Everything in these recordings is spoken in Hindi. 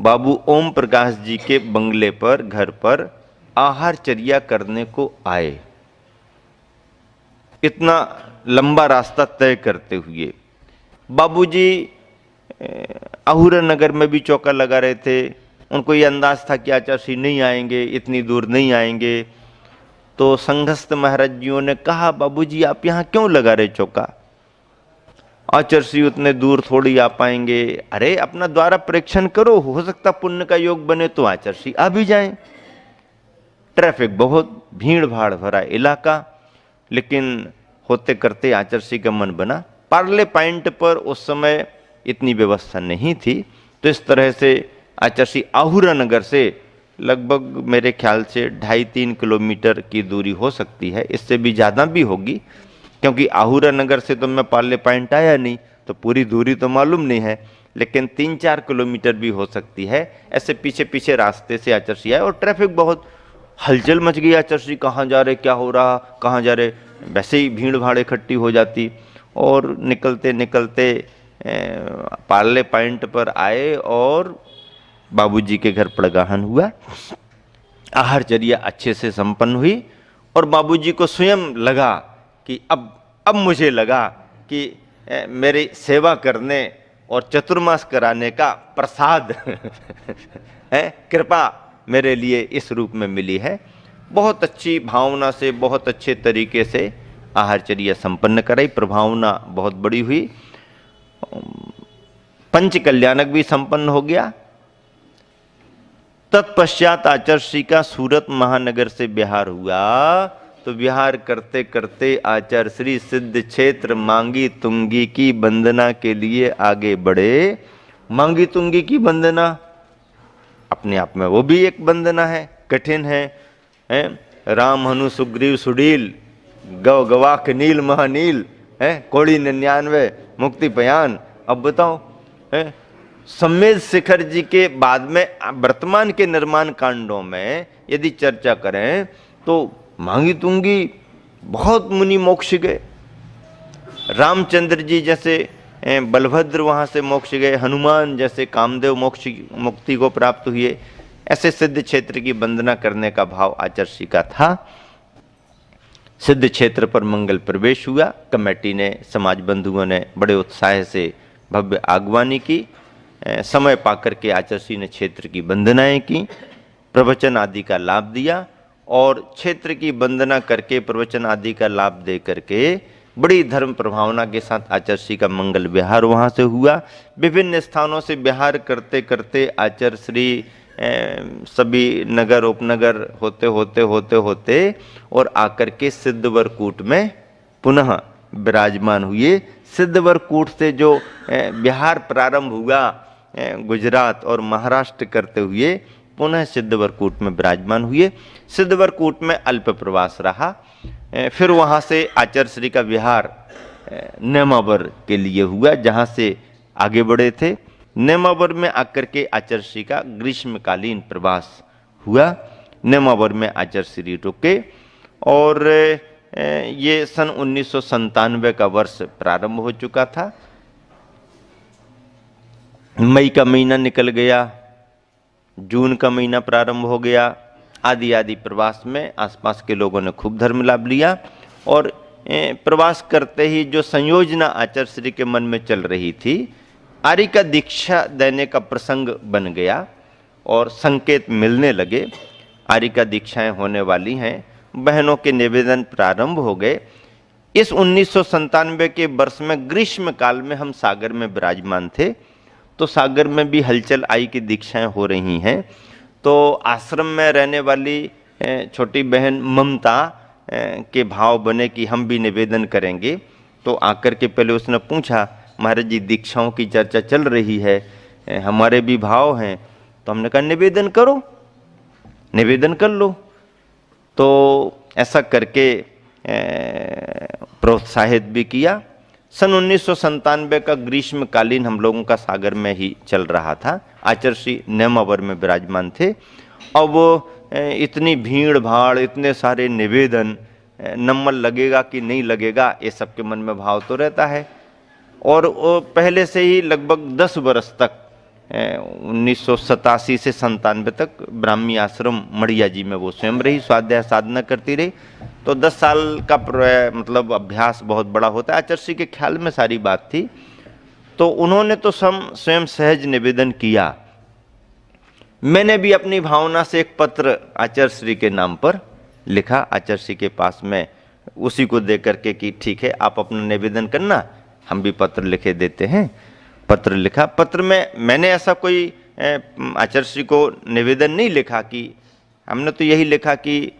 बाबू ओम प्रकाश जी के बंगले पर, घर पर आहारचर्या करने को आए। इतना लंबा रास्ता तय करते हुए बाबूजी अहूरा नगर में भी चौका लगा रहे थे। उनको ये अंदाज था कि आचार्य नहीं आएंगे, इतनी दूर नहीं आएंगे। तो संघस्थ महाराज जियों ने कहा, बाबूजी आप यहाँ क्यों लगा रहे चौका? आचार्य उतने दूर थोड़ी आ पाएंगे। अरे अपना द्वारा परीक्षण करो, हो सकता पुण्य का योग बने तो आचार्य आ भी जाएं। ट्रैफिक बहुत, भीड़ भाड़ भरा इलाका, लेकिन होते करते आचार्य का मन बना। पार्ले पॉइंट पर उस समय इतनी व्यवस्था नहीं थी, तो इस तरह से आचार्य आहुरा नगर से लगभग मेरे ख्याल से 2.5-3 किलोमीटर की दूरी हो सकती है, इससे भी ज़्यादा भी होगी, क्योंकि आहुरा नगर से तो मैं पार्ले पॉइंट आया नहीं, तो पूरी दूरी तो मालूम नहीं है, लेकिन 3-4 किलोमीटर भी हो सकती है। ऐसे पीछे पीछे रास्ते से आचार्य आए और ट्रैफिक बहुत, हलचल मच गई। आचार्य कहाँ जा रहे, क्या हो रहा, कहाँ जा रहे, वैसे ही भीड़ भाड़ इकट्ठी हो जाती। और निकलते निकलते पार्ले पॉइंट पर आए और बाबूजी के घर प्रगाहन हुआ। आहारचर्या अच्छे से संपन्न हुई और बाबूजी को स्वयं लगा कि अब मुझे लगा कि मेरी सेवा करने और चतुर्मास कराने का प्रसाद है, कृपा मेरे लिए इस रूप में मिली है। बहुत अच्छी भावना से, बहुत अच्छे तरीके से आहारचर्या संपन्न कराई। प्रभावना बहुत बड़ी हुई। पंच कल्याणक भी संपन्न हो गया। तत्पश्चात आचार्य का सूरत महानगर से बिहार हुआ। तो विहार करते करते आचार्य श्री सिद्ध क्षेत्र मांगी तुंगी की वंदना के लिए आगे बढ़े। मांगी तुंगी की वंदना अपने आप में वो भी एक वंदना है, कठिन है, राम हनु सुग्रीव सुडील गौ गवाक नील महानील है, कोड़ी 99 मुक्ति पयान। अब बताओ, सम्मेद शिखर जी के बाद में वर्तमान के निर्माण कांडों में यदि चर्चा करें तो मांगी तुंगी बहुत मुनि मोक्ष गए। रामचंद्र जी जैसे बलभद्र वहाँ से मोक्ष गए, हनुमान जैसे कामदेव मोक्ष मुक्ति को प्राप्त हुए। ऐसे सिद्ध क्षेत्र की वंदना करने का भाव आचार्य का था। सिद्ध क्षेत्र पर मंगल प्रवेश हुआ। कमेटी ने, समाज बंधुओं ने बड़े उत्साह से भव्य आगवानी की। समय पाकर के आचार्य ने क्षेत्र की वंदनाएं की, प्रवचन आदि का लाभ दिया और क्षेत्र की वंदना करके, प्रवचन आदि का लाभ दे करके बड़ी धर्म प्रभावना के साथ आचार्य का मंगल विहार वहाँ से हुआ। विभिन्न स्थानों से विहार करते करते आचार्य श्री सभी नगर उपनगर होते होते होते होते और आकर के सिद्धवरकूट में पुनः विराजमान हुए। सिद्धवरकूट से जो बिहार प्रारंभ हुआ गुजरात और महाराष्ट्र करते हुए, पुनः सिद्धवरकूट में विराजमान हुए। सिद्धवरकूट में अल्प प्रवास रहा। फिर वहाँ से आचार्य श्री का विहार नेमावर के लिए हुआ, जहाँ से आगे बढ़े थे। नेमावर में आकर के आचार्य श्री का ग्रीष्मकालीन प्रवास हुआ। नेमावर में आचार्य श्री रुके और ये सन 1997 का वर्ष प्रारंभ हो चुका था। मई का महीना निकल गया, जून का महीना प्रारंभ हो गया। आदि आदि प्रवास में आसपास के लोगों ने खूब धर्म लाभ लिया और प्रवास करते ही जो संयोजना आचार्य श्री के मन में चल रही थी, आर्य का दीक्षा देने का प्रसंग बन गया और संकेत मिलने लगे। आर्य का दीक्षाएं होने वाली हैं, बहनों के निवेदन प्रारंभ हो गए। इस 1997 के वर्ष में ग्रीष्म काल में हम सागर में विराजमान थे, तो सागर में भी हलचल आई की दीक्षाएं हो रही हैं। तो आश्रम में रहने वाली छोटी बहन ममता के भाव बने कि हम भी निवेदन करेंगे। तो आकर के पहले उसने पूछा, महाराज जी दीक्षाओं की चर्चा चल रही है, हमारे भी भाव हैं। तो हमने कहा निवेदन करो, निवेदन कर लो। तो ऐसा करके प्रोत्साहित भी किया। सन 1997 का ग्रीष्मकालीन हम लोगों का सागर में ही चल रहा था। आचार्य श्री नेमावर में विराजमान थे। अब इतनी भीड़ भाड़, इतने सारे निवेदन, नंबर लगेगा कि नहीं लगेगा, ये सबके मन में भाव तो रहता है। और वो पहले से ही लगभग 10 वर्ष तक 1987 से 97 तक ब्राह्मी आश्रम मड़िया जी में वो स्वयं रही, स्वाध्याय साधना करती रही। तो 10 साल का मतलब अभ्यास बहुत बड़ा होता है। आचार्य श्री के ख्याल में सारी बात थी। तो उन्होंने तो स्वयं सहज निवेदन किया। मैंने भी अपनी भावना से एक पत्र आचार्य श्री के नाम पर लिखा आचार्य श्री के पास में, उसी को दे करके कि ठीक है आप अपना निवेदन करना, हम भी पत्र लिखे देते हैं। पत्र लिखा। पत्र में मैंने ऐसा कोई आचार्य श्री को निवेदन नहीं लिखा कि, हमने तो यही लिखा कि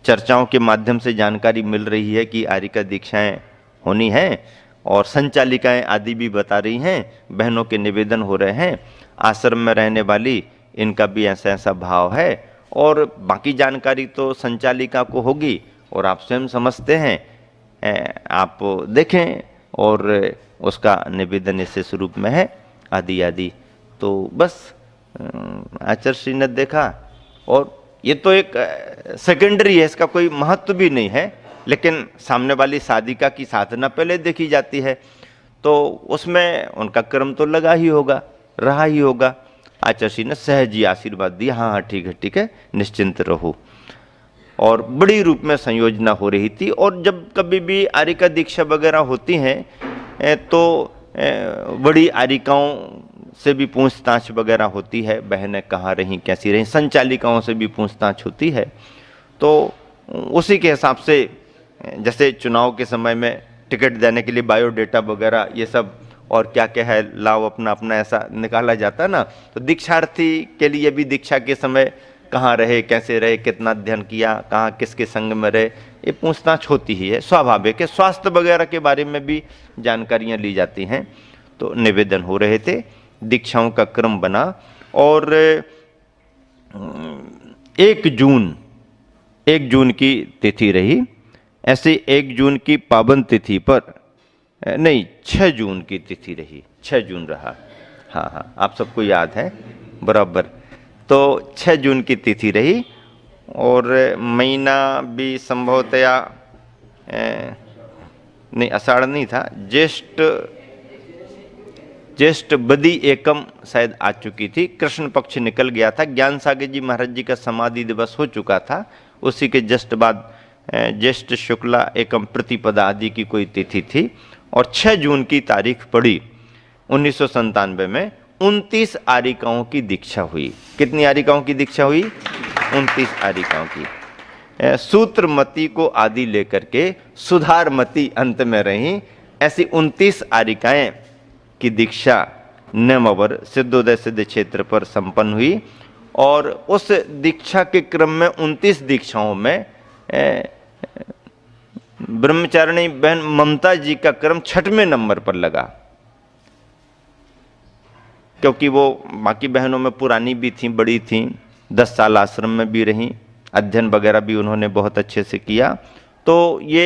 चर्चाओं के माध्यम से जानकारी मिल रही है कि आर्य का दीक्षाएं होनी हैं और संचालिकाएं आदि भी बता रही हैं, बहनों के निवेदन हो रहे हैं, आश्रम में रहने वाली इनका भी ऐसा ऐसा भाव है, और बाकी जानकारी तो संचालिका को होगी और आप स्वयं समझते हैं, आप देखें और उसका निवेदन इस स्वरूप में है आदि आदि। तो बस आचार्य श्री ने देखा, और ये तो एक सेकेंडरी है, इसका कोई महत्व भी नहीं है, लेकिन सामने वाली साधिका की साधना पहले देखी जाती है, तो उसमें उनका क्रम तो लगा ही होगा, रहा ही होगा। आचार्य श्री ने सहज ही आशीर्वाद दिया, हाँ हाँ ठीक है, निश्चिंत रहो। और बड़ी रूप में संयोजना हो रही थी। और जब कभी भी आर्यिका दीक्षा वगैरह होती हैं तो बड़ी आर्यिकाओं से भी पूछताछ वगैरह होती है, बहनें कहाँ रहीं, कैसी रहीं, संचालिकाओं से भी पूछताछ होती है। तो उसी के हिसाब से जैसे चुनाव के समय में टिकट देने के लिए बायोडेटा वगैरह ये सब और क्या क्या है लाभ अपना अपना ऐसा निकाला जाता है ना, तो दीक्षार्थी के लिए भी दीक्षा के समय कहाँ रहे, कैसे रहे, कितना अध्ययन किया, कहाँ किसके संग में रहे, ये पूछताछ होती ही है, स्वाभाविक है। स्वास्थ्य वगैरह के बारे में भी जानकारियाँ ली जाती हैं। तो निवेदन हो रहे थे, दीक्षाओं का क्रम बना, और 1 जून की तिथि रही। ऐसे 1 जून की पावन तिथि पर नहीं, 6 जून की तिथि रही, 6 जून रहा, हाँ आप सबको याद है बराबर। तो 6 जून की तिथि रही, और महीना भी संभवतया नहीं, आषाढ़ नहीं था, ज्येष्ठ बदी एकम शायद आ चुकी थी, कृष्ण पक्ष निकल गया था, ज्ञान सागर जी महाराज जी का समाधि दिवस हो चुका था, उसी के जस्ट बाद ज्येष्ठ शुक्ला एकम प्रतिपदा आदि की कोई तिथि थी, और 6 जून की तारीख पड़ी 1997 में। 29 आर्यिकाओं की दीक्षा हुई। कितनी आर्यिकाओं की दीक्षा हुई? 29 आर्यिकाओं की। सूत्रमती को आदि लेकर के सुधारमती अंत में रही, ऐसी 29 आर्यिकाएं की दीक्षा नमवर सिद्धोदय सिद्ध क्षेत्र पर संपन्न हुई। और उस दीक्षा के क्रम में 29 दीक्षाओं में ब्रह्मचारिणी बहन ममता जी का क्रम 6वें नंबर पर लगा, क्योंकि वो बाकी बहनों में पुरानी भी थी, बड़ी थी, 10 साल आश्रम में भी रहीं, अध्ययन वगैरह भी उन्होंने बहुत अच्छे से किया, तो ये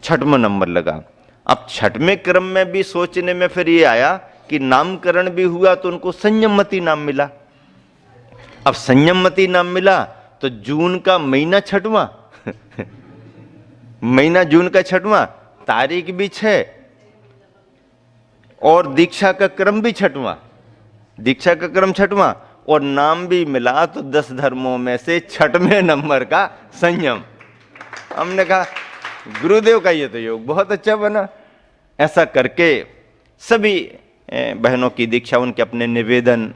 6वां नंबर लगा। अब 6वें क्रम में भी सोचने में फिर ये आया कि नामकरण भी हुआ तो उनको संयममती नाम मिला। अब संयममती नाम मिला तो जून का महीना 6वां महीना जून का 6वां, तारीख भी 6 और दीक्षा का क्रम भी 6वां, दीक्षा का क्रम 6वां और नाम भी मिला तो 10 धर्मों में से 6वें नंबर का संयम। हमने कहा गुरुदेव का ये तो योग बहुत अच्छा बना। ऐसा करके सभी बहनों की दीक्षा, उनके अपने निवेदन,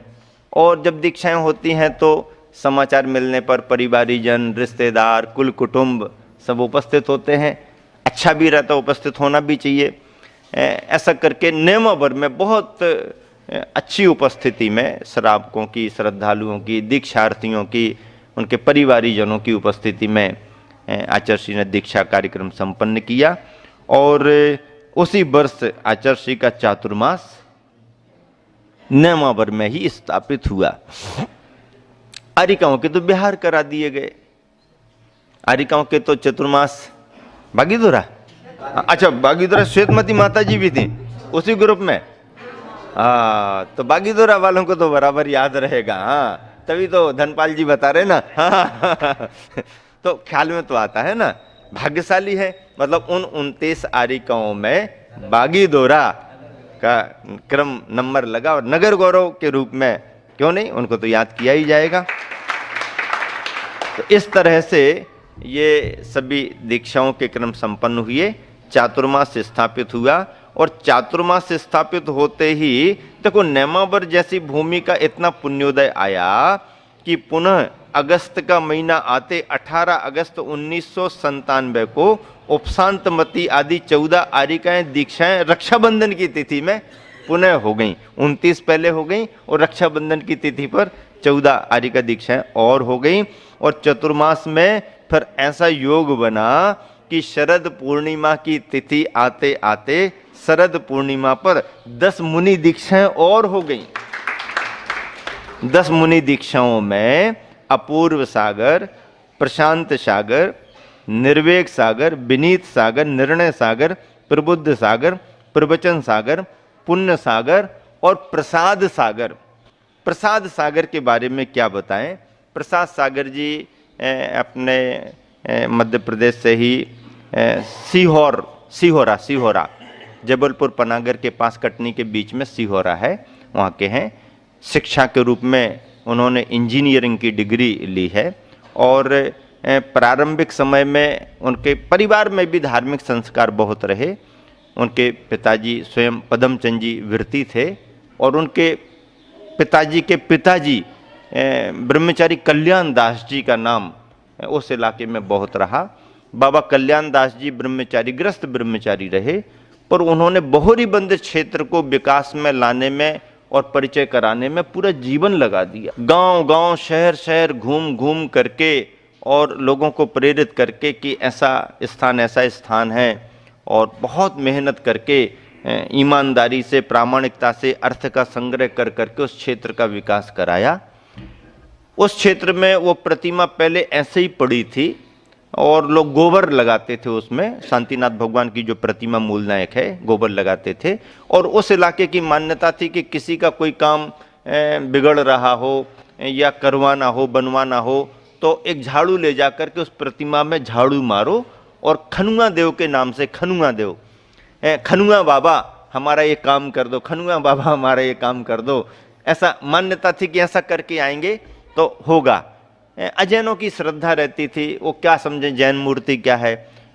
और जब दीक्षाएं होती हैं तो समाचार मिलने पर परिवारीजन, रिश्तेदार, कुल कुटुंब सब उपस्थित होते हैं। अच्छा भी रहता, उपस्थित होना भी चाहिए। ऐसा करके नेमावर में बहुत अच्छी उपस्थिति में श्रावकों की, श्रद्धालुओं की, दीक्षार्थियों की, उनके परिवारीजनों की उपस्थिति में आचार्य श्री ने दीक्षा कार्यक्रम संपन्न किया। और उसी वर्ष आचार्य श्री का चातुर्मास नेमावर में ही स्थापित हुआ। आर्यिकाओं के तो बिहार करा दिए गए, आर्यिकाओं के तो चतुर्मास बागीधोरा, अच्छा बागीधोरा श्वेतमती माता जी भी थी उसी ग्रुप में। तो बागीधोरा वालों को तो बराबर याद रहेगा। हाँ, तभी तो धनपाल जी बता रहे ना। हाँ, तो ख्याल में तो आता है ना, भाग्यशाली है। मतलब उन 29 आर्यिकाओं में बागीधोरा का क्रम नंबर लगा और नगर गौरव के रूप में क्यों नहीं, उनको तो याद किया ही जाएगा। तो इस तरह से ये सभी दीक्षाओं के क्रम संपन्न हुए, चातुर्मास स्थापित हुआ और चातुर्मास स्थापित होते ही देखो नेमावर जैसी भूमि का इतना पुण्योदय आया कि पुनः अगस्त का महीना आते 18 अगस्त 1997 को उपशांतमती आदि 14 आरिकाएं दीक्षाएं रक्षाबंधन की तिथि में पुनः हो गई। 29 पहले हो गई और रक्षाबंधन की तिथि पर 14 आरिका दीक्षाएं और हो गई। और चतुर्मास में फिर ऐसा योग बना कि शरद पूर्णिमा की तिथि आते आते शरद पूर्णिमा पर 10 मुनि दीक्षाएं और हो गई। 10 मुनि दीक्षाओं में अपूर्व सागर, प्रशांत सागर, निर्वेक सागर, विनीत सागर, निर्णय सागर, प्रबुद्ध सागर, प्रवचन सागर, पुण्य सागर और प्रसाद सागर। प्रसाद सागर के बारे में क्या बताएं। प्रसाद सागर जी अपने मध्य प्रदेश से ही सिहोरा जबलपुर पनागर के पास कटनी के बीच में सिहोरा है, वहाँ के हैं। शिक्षा के रूप में उन्होंने इंजीनियरिंग की डिग्री ली है और प्रारंभिक समय में उनके परिवार में भी धार्मिक संस्कार बहुत रहे। उनके पिताजी स्वयं पदमचंद जी विरती थे और उनके पिताजी के पिताजी ब्रह्मचारी कल्याण दास जी का नाम उस इलाके में बहुत रहा। बाबा कल्याण दास जी ब्रह्मचारी ग्रस्त ब्रह्मचारी रहे, पर उन्होंने बोहरी बंद क्षेत्र को विकास में लाने में और परिचय कराने में पूरा जीवन लगा दिया। गांव गांव शहर शहर घूम घूम करके और लोगों को प्रेरित करके कि ऐसा स्थान है और बहुत मेहनत करके ईमानदारी से प्रामाणिकता से अर्थ का संग्रह कर करके उस क्षेत्र का विकास कराया। उस क्षेत्र में वो प्रतिमा पहले ऐसे ही पड़ी थी और लोग गोबर लगाते थे उसमें। शांतिनाथ भगवान की जो प्रतिमा मूल नायक है, गोबर लगाते थे। और उस इलाके की मान्यता थी कि किसी का कोई काम बिगड़ रहा हो या करवाना हो, बनवाना हो, तो एक झाड़ू ले जा करके उस प्रतिमा में झाड़ू मारो और खनुआ देव के नाम से, खनुआ देव, खनुआ बाबा हमारा ये काम कर दो, खनुआ बाबा हमारा ये काम कर दो, ऐसा मान्यता थी कि ऐसा करके आएंगे तो होगा। अजैनों की श्रद्धा रहती थी, वो क्या समझे जैन मूर्ति क्या है।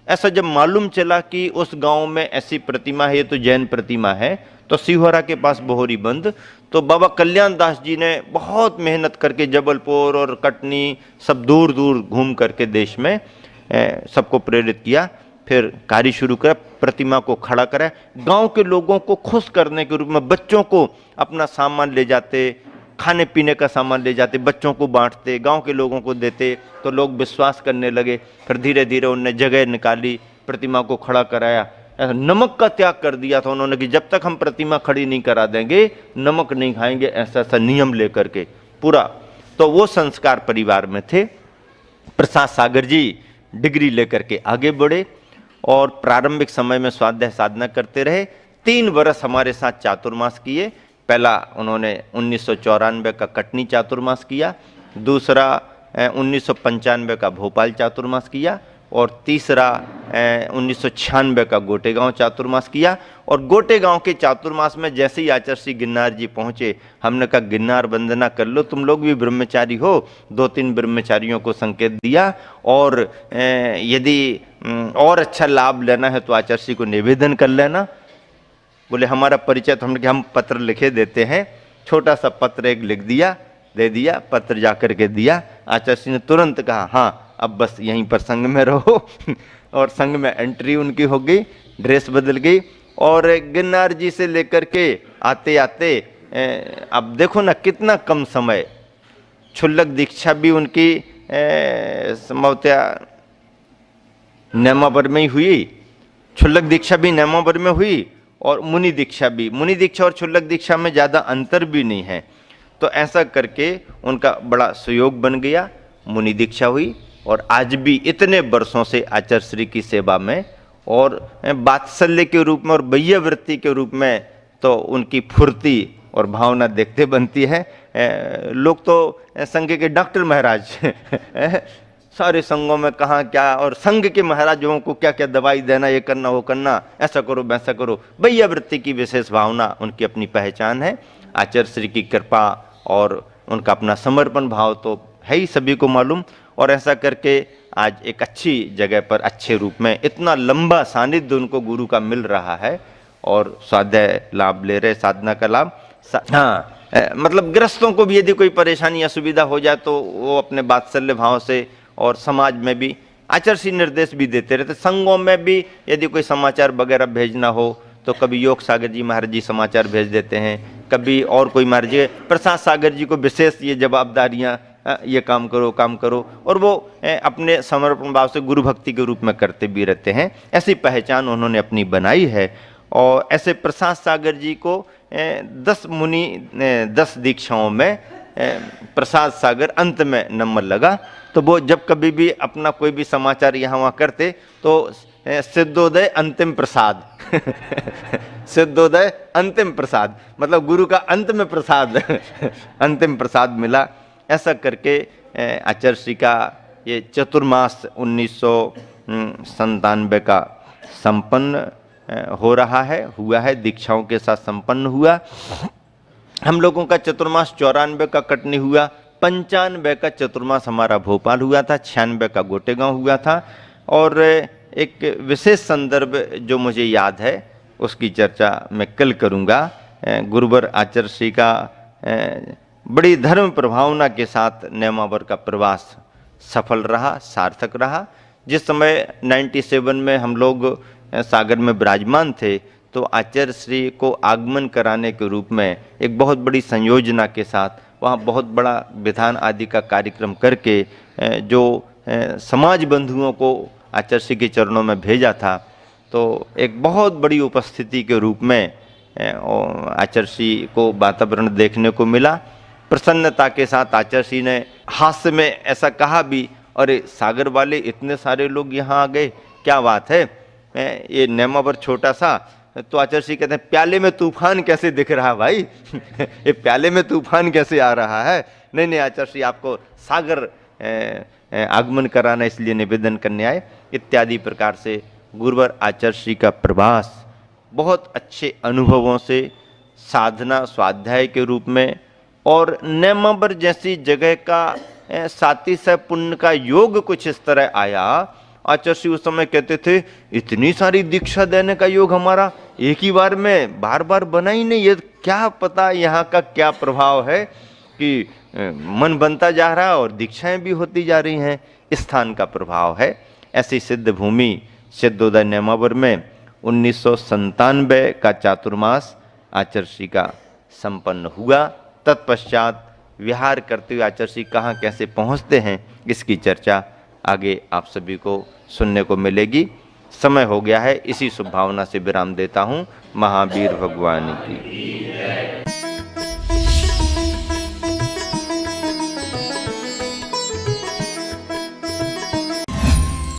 ऐसा जब मालूम चला कि उस गांव में ऐसी प्रतिमा है, ये तो जैन प्रतिमा है, तो सिहोरा के पास बोहरी बंद, तो बाबा कल्याण दास जी ने बहुत मेहनत करके जबलपुर और कटनी सब दूर दूर घूम करके देश में सबको प्रेरित किया। फिर कार्य शुरू करा, प्रतिमा को खड़ा करा, गांव के लोगों को खुश करने के रूप में बच्चों को अपना सामान ले जाते, खाने पीने का सामान ले जाते, बच्चों को बांटते, गांव के लोगों को देते, तो लोग विश्वास करने लगे। फिर धीरे धीरे उनने जगह निकाली, प्रतिमा को खड़ा कराया। नमक का त्याग कर दिया था उन्होंने कि जब तक हम प्रतिमा खड़ी नहीं करा देंगे नमक नहीं खाएंगे, ऐसा ऐसा नियम लेकर के पूरा। तो वो संस्कार परिवार में थे। प्रसाद सागर जी डिग्री लेकर के आगे बढ़े और प्रारंभिक समय में स्वाध्याय साधना करते रहे। 3 वर्ष हमारे साथ चातुर्मास किए। पहला उन्होंने 1994 का कटनी चातुर्मास किया, दूसरा 1995 का भोपाल चातुर्मास किया और तीसरा 1996 का गोटेगांव चातुर्मास किया। और गोटेगांव के चातुर्मास में जैसे ही आचार्य श्री गिरनार जी पहुँचे, हमने कहा गिरनार वंदना कर लो, तुम लोग भी ब्रह्मचारी हो। 2-3 ब्रह्मचारियों को संकेत दिया और यदि और अच्छा लाभ लेना है तो आचार्य श्री को निवेदन कर लेना। बोले हमारा परिचय, तो हमने कहा हम पत्र लिखे देते हैं। छोटा सा पत्र एक लिख दिया, दे दिया, पत्र जाकर के दिया। आचार्य श्री ने तुरंत कहा हाँ अब बस यहीं पर संघ में रहो और संघ में एंट्री उनकी हो गई, ड्रेस बदल गई। और गिरनार जी से लेकर के आते आते अब देखो ना कितना कम समय, क्षुल्लक दीक्षा भी उनकी संभवतः नेमावर में ही हुई, क्षुल्लक दीक्षा भी नेमावर में हुई और मुनि दीक्षा भी। मुनि दीक्षा और क्षुल्लक दीक्षा में ज़्यादा अंतर भी नहीं है। तो ऐसा करके उनका बड़ा सुयोग बन गया, मुनि दीक्षा हुई और आज भी इतने वर्षों से आचार्य श्री की सेवा में और वात्सल्य के रूप में और वैयावृत्ति के रूप में तो उनकी फुर्ती और भावना देखते बनती है। लोग तो संघ के डॉक्टर महाराज सारे संघों में कहाँ क्या, और संघ के महाराजों को क्या क्या दवाई देना, ये करना वो करना, ऐसा करो वैसा करो। भैया वृत्ति की विशेष भावना उनकी अपनी पहचान है। आचार्य श्री की कृपा और उनका अपना समर्पण भाव तो है ही सभी को मालूम। और ऐसा करके आज एक अच्छी जगह पर अच्छे रूप में इतना लंबा सानिध्य उनको गुरु का मिल रहा है और स्वाध्याय लाभ ले रहे, साधना का लाभ। हाँ, मतलब गृहस्थों को भी यदि कोई परेशानी असुविधा हो जाए तो वो अपने वात्सल्य भाव से, और समाज में भी आचार्य निर्देश भी देते रहते। संघों में भी यदि कोई समाचार वगैरह भेजना हो तो कभी योग सागर जी महाराज जी समाचार भेज देते हैं, कभी और कोई महाराज जी, प्रसाद सागर जी को विशेष ये जवाबदारियाँ, ये काम करो, और वो अपने समर्पण भाव से गुरु भक्ति के रूप में करते भी रहते हैं। ऐसी पहचान उन्होंने अपनी बनाई है। और ऐसे प्रसाद सागर जी को 10 मुनि 10 दीक्षाओं में प्रसाद सागर अंत में नंबर लगा। तो वो जब कभी भी अपना कोई भी समाचार यहाँ वहाँ करते तो सिद्धोदय अंतिम प्रसाद सिद्धोदय अंतिम प्रसाद, मतलब गुरु का अंत में प्रसाद अंतिम प्रसाद मिला। ऐसा करके आचार्य श्री का ये चतुर्मास 1997 का संपन्न हो रहा है, हुआ है, दीक्षाओं के साथ संपन्न हुआ। हम लोगों का चतुर्मास 94 का कटनी हुआ, 95 का चतुर्मास हमारा भोपाल हुआ था, 96 का गोटेगांव हुआ था। और एक विशेष संदर्भ जो मुझे याद है उसकी चर्चा मैं कल करूँगा। गुरुवर आचार्य श्री का बड़ी धर्म प्रभावना के साथ नेमावर का प्रवास सफल रहा, सार्थक रहा। जिस समय 97 में हम लोग सागर में विराजमान थे तो आचार्य श्री को आगमन कराने के रूप में एक बहुत बड़ी संयोजना के साथ वहाँ बहुत बड़ा विधान आदि का कार्यक्रम करके जो समाज बंधुओं को आचार्य श्री के चरणों में भेजा था, तो एक बहुत बड़ी उपस्थिति के रूप में आचार्य श्री को वातावरण देखने को मिला। प्रसन्नता के साथ आचार्य श्री ने हास्य में ऐसा कहा भी, अरे सागर वाले इतने सारे लोग यहाँ आ गए, क्या बात है। ये नेमावर छोटा सा, तो आचार्य श्री कहते हैं प्याले में तूफान कैसे दिख रहा है भाई ये प्याले में तूफान कैसे आ रहा है। नहीं आचार्य श्री आपको सागर आगमन कराना इसलिए निवेदन करने आए, इत्यादि प्रकार से गुरुवर आचार्य श्री का प्रवास बहुत अच्छे अनुभवों से साधना स्वाध्याय के रूप में, और नेमावर जैसी जगह का साथी सह पुण्य का योग कुछ इस तरह आया। आचार्य श्री उस समय कहते थे इतनी सारी दीक्षा देने का योग हमारा एक ही बार में बार बार बना ही नहीं, ये क्या पता यहाँ का क्या प्रभाव है कि मन बनता जा रहा है और दीक्षाएं भी होती जा रही हैं, स्थान का प्रभाव है। ऐसी सिद्ध भूमि सिद्धोदय नेमावर में 1997 का चातुर्मास आचार्य श्री का संपन्न हुआ। तत्पश्चात विहार करते हुए आचार्य श्री कहाँ कैसे पहुँचते हैं इसकी चर्चा आगे आप सभी को सुनने को मिलेगी। समय हो गया है, इसी शुभ भावना से विराम देता हूँ। महावीर भगवान की।